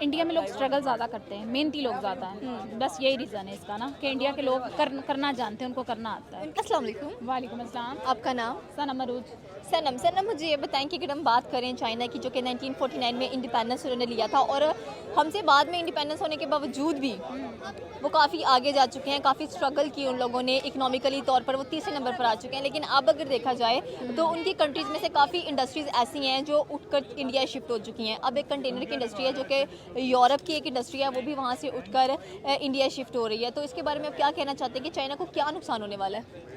India में लोग struggle ज़्यादा करते हैं, मेहनती लोग ज़्यादा हैं। बस यही रीज़न है इसका ना कि इंडिया के लोग करना जानते हैं, उनको करना आता है। अस्सलाम वालेकुम। वालेकुम अस्सलाम। आपका नाम? सनम अरूज। सनम मुझे ये बताएं कि अगर हम बात करें चाइना की, जो कि 1949 में इंडिपेंडेंस उन्होंने लिया था, और हमसे बाद में इंडिपेंडेंस होने के बावजूद भी वो काफ़ी आगे जा चुके हैं, काफ़ी स्ट्रगल की उन लोगों ने, इकोनॉमिकली तौर पर वो तीसरे नंबर पर आ चुके हैं। लेकिन अब अगर देखा जाए तो उनकी कंट्रीज़ में से काफ़ी इंडस्ट्रीज़ ऐसी हैं जो उठकर इंडिया शिफ्ट हो चुकी हैं। अब एक कंटेनर की इंडस्ट्री है जो कि यूरोप की एक इंडस्ट्री है, वो भी वहाँ से उठकर इंडिया शिफ्ट हो रही है। तो इसके बारे में आप क्या कहना चाहते हैं कि चाइना को क्या नुकसान होने वाला है?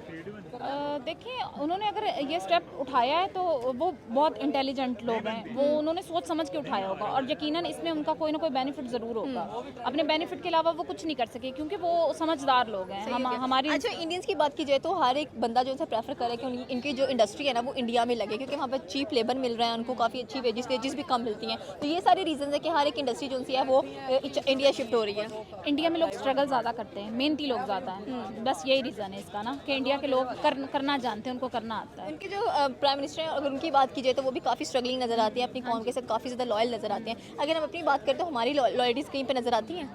देखिए, उन्होंने अगर ये स्टेप उठाया है तो वो बहुत इंटेलिजेंट लोग हैं, वो उन्होंने सोच समझ के उठाया होगा और यकीनन इसमें उनका कोई ना कोई बेनिफिट ज़रूर होगा। अपने बेनिफिट के अलावा वो कुछ नहीं कर सके क्योंकि वो समझदार लोग हैं। हमारी अच्छा, इंडियंस की बात की जाए तो हर एक बंदा जो है प्रेफर करे कि इनकी जो इंडस्ट्री है ना वो इंडिया में लगे, क्योंकि वहाँ पर चीप लेबर मिल रहा है, उनको काफ़ी अच्छी वेजेस भी कम मिलती हैं। तो ये सारे रीजन है कि हर एक इंडस्ट्री जो सी है वो इंडिया शिफ्ट हो रही है। इंडिया में लोग स्ट्रगल ज़्यादा करते हैं, मेहनती लोग ज़्यादा हैं। बस यही रीज़न है इसका ना कि इंडिया के लोग करना जानते हैं, उनको करना आता है। उनके जो प्राइम मिनिस्टर हैं, अगर उनकी बात की जाए तो वो भी काफ़ी स्ट्रगलिंग नज़र आती है, अपनी कौम के साथ काफ़ी ज़्यादा लॉयल नज़र आते हैं। अगर हम अपनी बात करें तो हमारी लॉयल्टीज़ कहीं पे नज़र आती हैं।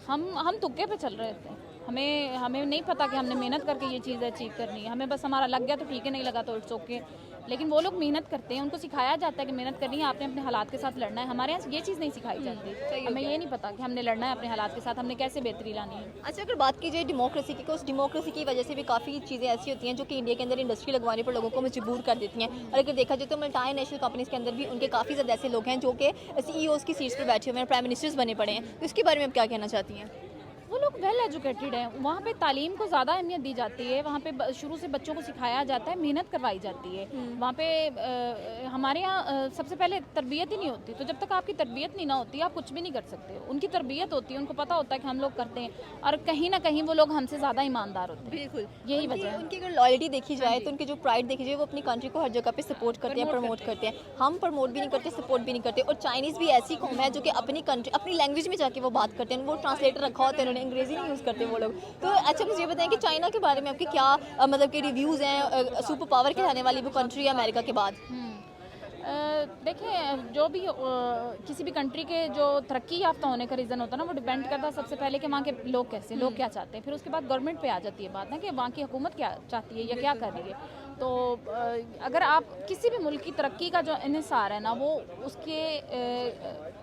हम तुक्के पे चल रहे थे। हमें नहीं पता कि हमने मेहनत करके ये चीज़ अचीव करनी है। हमें बस हमारा लग गया तो ठीक है, नहीं लगा तो इट्स ओके। लेकिन वो लोग मेहनत करते हैं, उनको सिखाया जाता है कि मेहनत करनी है, आपने अपने हालात के साथ लड़ना है। हमारे यहाँ ये चीज़ नहीं सिखाई जाती। हमें ये नहीं पता कि हमने लड़ना है अपने हालात के साथ, हमने कैसे बेहतरी लानी है। अच्छा, अगर बात की जाए डेमोक्रेसी की, तो उस डेमोक्रेसी की वजह से भी काफ़ी चीज़ें ऐसी होती हैं जो कि इंडिया के अंदर इंडस्ट्री लगवाने पर लोगों को मजबूर कर देती हैं। और अगर देखा जाए तो मल्टी नेशनल कंपनीज़ के अंदर भी उनके काफ़ी ज़्यादा ऐसे लोग हैं जो कि सीईओज़ की सीट्स पर बैठे हुए हैं, प्राइम मिनिस्टर्स बने पड़े हैं। तो इसके बारे में आप क्या कहना चाहती हैं? वो लोग वेल एजुकेटेड हैं, वहाँ पे तालीम को ज़्यादा अहमियत दी जाती है, वहाँ पे शुरू से बच्चों को सिखाया जाता है, मेहनत करवाई जाती है। वहाँ पे हमारे यहाँ सबसे पहले तरबियत ही नहीं होती, तो जब तक आपकी तरबियत नहीं ना होती आप कुछ भी नहीं कर सकते। उनकी तरबियत होती है, उनको पता होता है कि हम लोग करते हैं और कहीं ना कहीं वो लोग हमसे ज़्यादा ईमानदार होते हैं। बिल्कुल, यही वजह है। उनकी अगर लॉयल्टी देखी जाए तो उनकी जो प्राइड देखी जाए, वो अपनी कंट्री को हर जगह पे सपोर्ट करते हैं, प्रमोट करते हैं। हम प्रमोट भी नहीं करते, सपोर्ट भी नहीं करते। और चाइनीज़ भी ऐसी कौम है जो कि अपनी कंट्री, अपनी लैंग्वेज में जाके वो बात करते हैं, वो ट्रांसलेटर रखा होता है, उन्होंने अंग्रेजी नहीं यूज़ करते वो लोग। तो अच्छा, मुझे ये बताएं कि चाइना के बारे में आपके क्या मतलब कि रिव्यूज़ हैं, सुपर पावर कहलाने वाली वो कंट्री है अमेरिका के बाद? देखिए, जो भी किसी भी कंट्री के जो तरक्की याफ्ता होने का रीज़न होता है ना, वो डिपेंड करता है सबसे पहले कि वहाँ के लोग कैसे, लोग क्या चाहते हैं। फिर उसके बाद गवर्नमेंट पे आ जाती है बात ना कि वहाँ की हुकूमत क्या चाहती है या क्या कर रही है। तो अगर आप किसी भी मुल्क की तरक्की का जो इन्हिसार है ना, वो उसके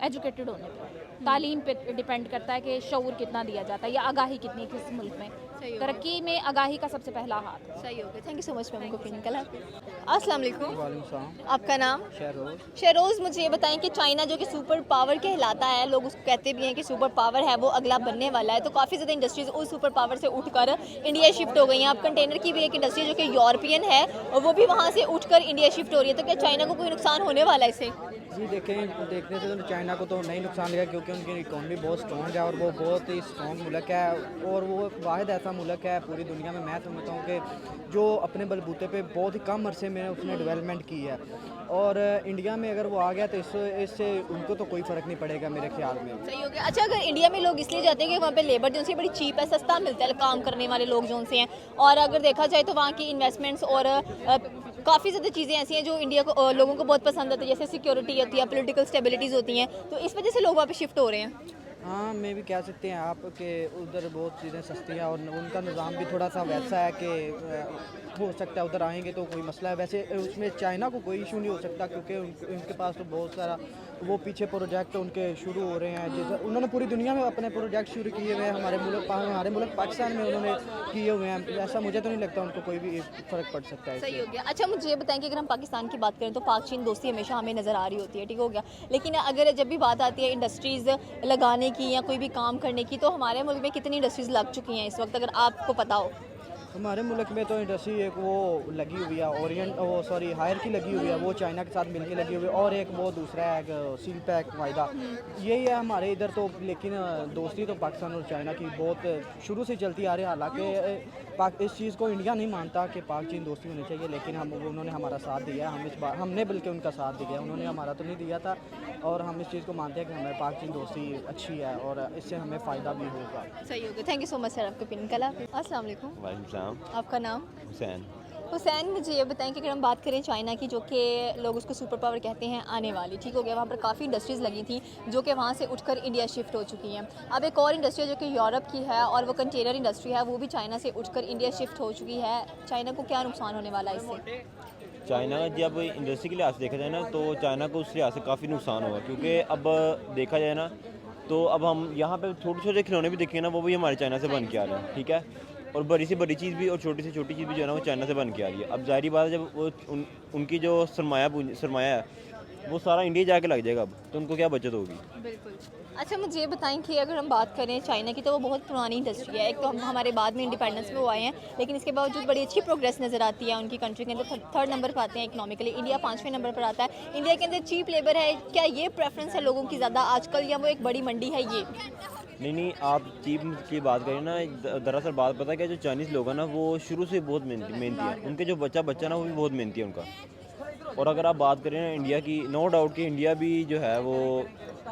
एजुकेटेड होने पर, तालीम पे डिपेंड करता है कि शऊर कितना दिया जाता है या आगाही कितनी है किस मुल्क में। तरक्की में आगाही का सबसे पहला हाथ है। सही हो गया, thank you so much ma'am को निकला। अस्सलाम वालेकुम। वालेकुम सलाम। आपका नाम? शहरोज। शहरोज़, मुझे ये बताएं कि चाइना जो कि सुपर पावर कहलाता है, लोग उसको कहते भी हैं कि सुपर पावर है, वो अगला बनने वाला है, तो काफ़ी ज़्यादा इंडस्ट्रीज़ उस सुपर पावर से उठकर इंडिया शिफ्ट हो गई हैं। अब कंटेनर की भी एक इंडस्ट्री जो कि यूरोपियन है, और वो भी वहाँ से उठकर इंडिया शिफ्ट हो रही है। तो क्या चाइना को कोई नुकसान होने वाला है इससे? जी देखने से तो चाइना को तो नहीं नुकसान लगा, क्योंकि उनकी इकॉनमी बहुत स्ट्रॉन्ग है और वो बहुत ही स्ट्रॉन्ग मुल्क है, और वो वाहिद ऐसा मुल्क है पूरी दुनिया में, मैं समझता हूँ कि जो अपने बलबूते पे बहुत ही कम अरसे में उसने डेवलपमेंट की है। और इंडिया में अगर वो आ गया तो इससे उनको तो कोई फ़र्क नहीं पड़ेगा मेरे ख्याल में। सही हो गया। अच्छा, अगर इंडिया में लोग इसलिए जाते हैं कि वहाँ पे लेबर जो है बड़ी चीप है, सस्ता मिलता है, काम करने वाले लोग जो से हैं, और अगर देखा जाए तो वहाँ की इन्वेस्टमेंट्स और काफ़ी ज़्यादा चीज़ें ऐसी हैं जो इंडिया को लोगों को बहुत पसंद आती है, जैसे सिक्योरिटी होती है, पॉलिटिकल स्टेबिलिटीज़ होती हैं, तो इस वजह से लोग वहाँ पे शिफ्ट हो रहे हैं। हाँ, मैं भी कह सकते हैं आप कि उधर बहुत चीज़ें सस्ती हैं और उनका निज़ाम भी थोड़ा सा वैसा है कि हो सकता है उधर आएंगे तो कोई मसला है। वैसे उसमें चाइना को कोई इशू नहीं हो सकता, क्योंकि उनके पास तो बहुत सारा वो पीछे प्रोजेक्ट उनके शुरू हो रहे हैं, जैसे उन्होंने पूरी दुनिया में अपने प्रोजेक्ट शुरू किए हुए हैं। हमारे मुल्क पाकिस्तान में उन्होंने किए हुए हैं। ऐसा मुझे तो नहीं लगता उनको कोई भी फ़र्क पड़ सकता है। सही हो गया। अच्छा, मुझे ये बताएं कि अगर हम पाकिस्तान की बात करें तो पाक चीन दोस्ती हमेशा हमें नज़र आ रही होती है, ठीक हो गया। लेकिन अगर जब भी बात आती है इंडस्ट्रीज़ लगाने की या कोई भी काम करने की, तो हमारे मुल्क में कितनी इंडस्ट्रीज़ लग चुकी हैं इस वक्त, अगर आपको पता हो? हमारे मुल्क में तो इंडस्ट्री एक वो लगी हुई है, हायर की लगी हुई है, वो चाइना के साथ मिलके लगी हुई है, और एक वो दूसरा है एक सील पैक वायदा, यही है हमारे इधर तो। लेकिन दोस्ती तो पाकिस्तान और चाइना की बहुत शुरू से चलती आ रही है। हालांकि इस चीज़ को इंडिया नहीं मानता कि पाक चीन दोस्ती होनी चाहिए, लेकिन उन्होंने हमारा साथ दिया है। हम इस बार हमने बल्कि उनका साथ दिया, उन्होंने हमारा तो नहीं दिया था, और हम इस चीज़ को मानते हैं कि हमारे पाक चीन दोस्ती अच्छी है और इससे हमें फ़ायदा भी होगा। सही हो गया, thank you so much sir आपके ओपिनियन का। अस्सलाम वालेकुम। वालेकुम सलाम। आपका नाम? हुसैन। हुसैन, मुझे ये बताएं कि अगर हम बात करें चाइना की, जो कि लोग उसको सुपर पावर कहते हैं, आने वाली, ठीक हो गया, वहाँ पर काफ़ी इंडस्ट्रीज़ लगी थी जो कि वहाँ से उठकर इंडिया शिफ्ट हो चुकी हैं। अब एक और इंडस्ट्री जो कि यूरोप की है और वो कंटेनर इंडस्ट्री है, वो भी चाइना से उठकर इंडिया शिफ्ट हो चुकी है। चाइना को क्या नुकसान होने वाला है इससे? चाइना का जब इंडस्ट्री के लिहाज से देखा जाए ना, तो चाइना को उस लिहाज से काफ़ी नुकसान होगा, क्योंकि अब देखा जाए ना, तो अब हम यहाँ पे छोटे छोटे खिलौने भी देखेंगे ना, वो भी हमारे चाइना से बन के आ रहे हैं, ठीक है। और बड़ी से बड़ी चीज़ भी और छोटी से छोटी चीज़ भी जो है ना, वो चाइना से बन के आ रही है। अब जाहिर बात है, जब वो उनकी जो सरमाया है वो सारा इंडिया जाके लग जाएगा, अब तो उनको क्या बचत होगी। बिल्कुल। अच्छा, मुझे ये बताएं कि अगर हम बात करें चाइना की, तो वो बहुत पुरानी इंडस्ट्री है। एक तो हम हमारे बाद में इंडिपेंडेंस में वो आए हैं, लेकिन इसके बावजूद बड़ी अच्छी प्रोग्रेस नज़र आती है उनकी कंट्री के अंदर। थर्ड नंबर पर आते हैं इकोनॉमिकली, इंडिया 5वें नंबर पर आता है। इंडिया के अंदर चीप लेबर है, क्या ये प्रेफरेंस है लोगों की ज़्यादा आजकल, या वो एक बड़ी मंडी है ये? नहीं, आप चीप की बात करें ना, दरअसल बात पता है कि जो चाइनीज़ लोग हैं ना, वो शुरू से बहुत मेहनती है। उनके जो बच्चा ना, वो भी बहुत मेहनती है उनका। और अगर आप बात करें ना इंडिया की, नो डाउट कि इंडिया भी जो है वो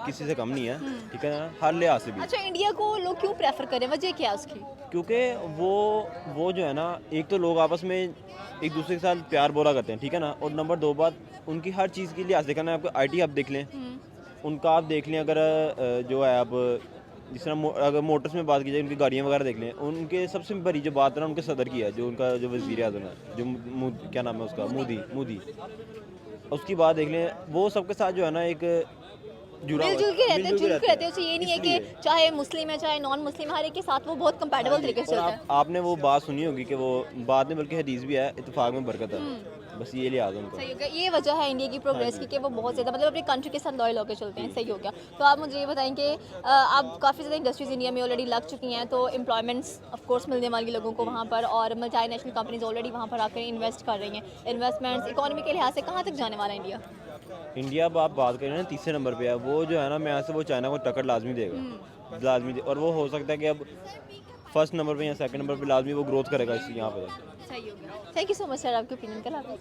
किसी से कम नहीं है, ठीक है ना, हर लिहाज से भी। अच्छा, इंडिया को लोग क्यों प्रेफर करें, वजह क्या है उसकी? क्योंकि वो जो है ना, एक तो लोग आपस में एक दूसरे के साथ प्यार बोला करते हैं, ठीक है ना। और नंबर 2 बात, उनकी हर चीज़ के लिहाज देखा ना, आपको IT आप देख लें, उनका आप देख लें, अगर जो है आप जिस तरह अगर मोटर्स में बात की जाए, उनकी गाड़ियाँ वगैरह देख लें, उनके सबसे बड़ी जो बात है ना, उनके सदर की है, जो उनका जो वज़ीर आज़म है, जो क्या नाम है उसका, मोदी। उसकी बात देख लें, वो सबके साथ जो है ना, एक मिलजुल के रहते हैं, जुल के रहते हैं। उसे ये नहीं है कि चाहे मुस्लिम है चाहे नॉन मुस्लिम है, हर एक के साथ वो बहुत कंपैटिबल तरीके से और होता है। आपने वो बात सुनी होगी कि वो बात में, बल्कि हदीस भी है, इत्तेफाक में बरकत है। बस ये लिहाज है उनका। सही हो गया, ये वजह है इंडिया की प्रोग्रेस की कि वो बहुत ज़्यादा मतलब अपनी कंट्री के साथ लॉयल होकर चलते हैं। सही हो गया। तो आप मुझे ये बताएं कि अब काफ़ी ज़्यादा इंडस्ट्रीज़ इंडिया में ऑलरेडी लग चुकी हैं, तो एम्प्लॉयमेंट्स ऑफ कोर्स मिलने वाली लोगों को वहाँ पर, और मल्टीनेशनल कंपनीज ऑलरेडी वहाँ पर आकर इन्वेस्ट कर रही हैं। इन्वेस्टमेंट्स इकोनॉमी के लिहाज से कहाँ तक जाने वाला है इंडिया? इंडिया, अब आप बात करें ना, 3रे नंबर पे है वो, जो है ना, मैं यहाँ से वो चाइना को टक्कर लाजमी देगा, लाजमी और वो हो सकता है कि अब फर्स्ट नंबर पे या सेकंड नंबर पे लाजमी वो ग्रोथ करेगा इस यहाँ पर। सही हो गया। Thank you so much sir, आपके ओपिनियन का।